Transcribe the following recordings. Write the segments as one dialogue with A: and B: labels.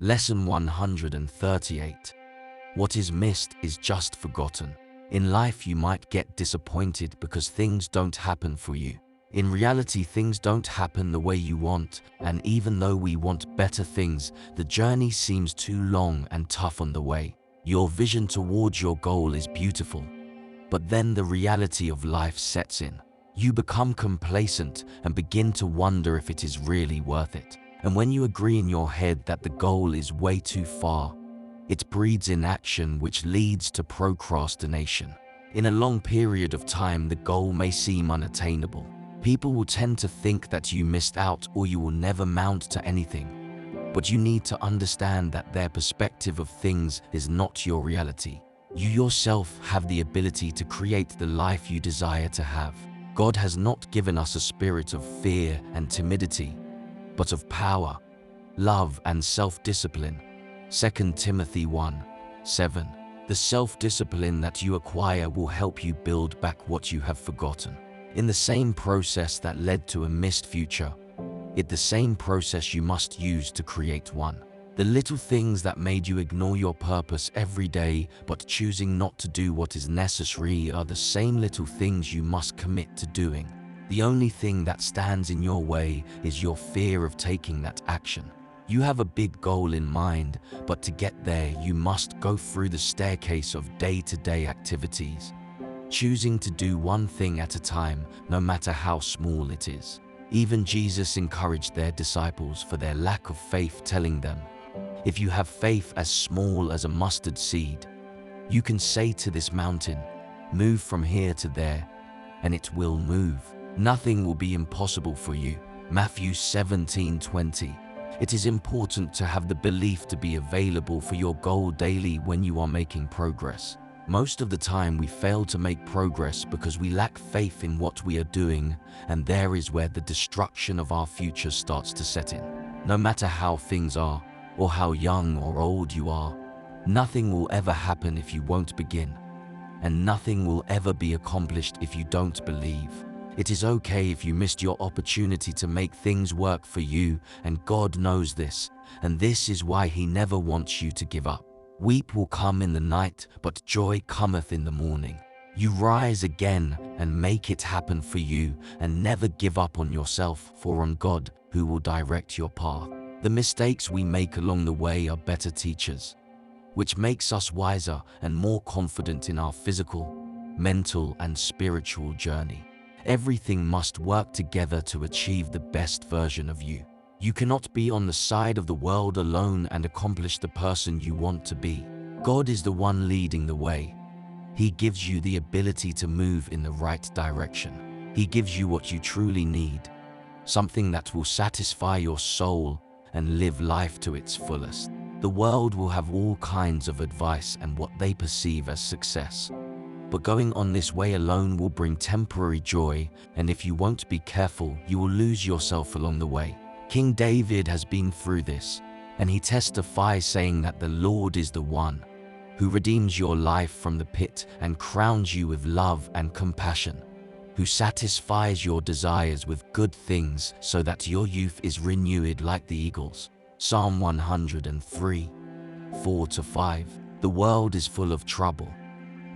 A: Lesson 138. What is missed is just forgotten. In life you might get disappointed because things don't happen for you. In reality, things don't happen the way you want, and even though we want better things, the journey seems too long and tough on the way. Your vision towards your goal is beautiful, but then the reality of life sets in. You become complacent and begin to wonder if it is really worth it. And when you agree in your head that the goal is way too far, it breeds inaction, which leads to procrastination. In a long period of time, the goal may seem unattainable. People will tend to think that you missed out or you will never mount to anything. But you need to understand that their perspective of things is not your reality. You yourself have the ability to create the life you desire to have. God has not given us a spirit of fear and timidity, but of power, love, and self-discipline. 2 Timothy 1:7. The self-discipline that you acquire will help you build back what you have forgotten. In the same process that led to a missed future, the same process you must use to create one. The little things that made you ignore your purpose every day but choosing not to do what is necessary are the same little things you must commit to doing. The only thing that stands in your way is your fear of taking that action. You have a big goal in mind, but to get there you must go through the staircase of day-to-day activities, choosing to do one thing at a time, no matter how small it is. Even Jesus encouraged their disciples for their lack of faith, telling them, "If you have faith as small as a mustard seed, you can say to this mountain, 'Move from here to there,' and it will move. Nothing will be impossible for you." Matthew 17:20. It is important to have the belief to be available for your goal daily when you are making progress. Most of the time we fail to make progress because we lack faith in what we are doing, and there is where the destruction of our future starts to set in. No matter how things are, or how young or old you are, nothing will ever happen if you won't begin, and nothing will ever be accomplished if you don't believe. It is okay if you missed your opportunity to make things work for you, and God knows this, and this is why He never wants you to give up. Weep will come in the night, but joy cometh in the morning. You rise again and make it happen for you, and never give up on yourself, for on God, who will direct your path. The mistakes we make along the way are better teachers, which makes us wiser and more confident in our physical, mental, and spiritual journey. Everything must work together to achieve the best version of you. You cannot be on the side of the world alone and accomplish the person you want to be. God is the one leading the way. He gives you the ability to move in the right direction. He gives you what you truly need, something that will satisfy your soul and live life to its fullest. The world will have all kinds of advice and what they perceive as success. But going on this way alone will bring temporary joy, and if you won't be careful, you will lose yourself along the way. King David has been through this, and he testifies saying that the Lord is the one who redeems your life from the pit and crowns you with love and compassion, who satisfies your desires with good things so that your youth is renewed like the eagles. Psalm 103, 4-5. The world is full of trouble,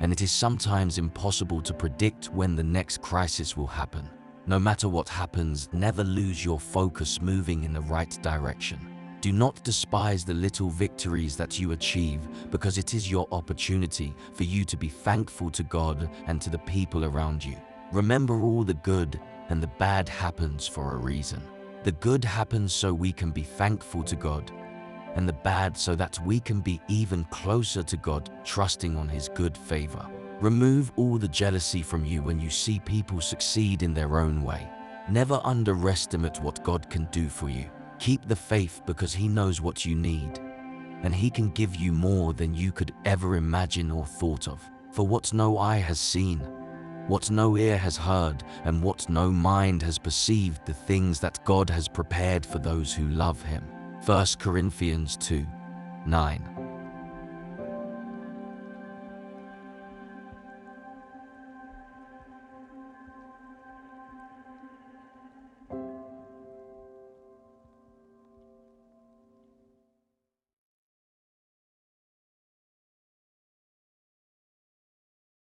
A: and it is sometimes impossible to predict when the next crisis will happen. No matter what happens, never lose your focus moving in the right direction. Do not despise the little victories that you achieve, because it is your opportunity for you to be thankful to God and to the people around you. Remember, all the good and the bad happens for a reason. The good happens so we can be thankful to God, and the bad so that we can be even closer to God, trusting on His good favor. Remove all the jealousy from you when you see people succeed in their own way. Never underestimate what God can do for you. Keep the faith, because He knows what you need, and He can give you more than you could ever imagine or thought of. For what no eye has seen, what no ear has heard, and what no mind has perceived, the things that God has prepared for those who love Him. 1 Corinthians 2:9.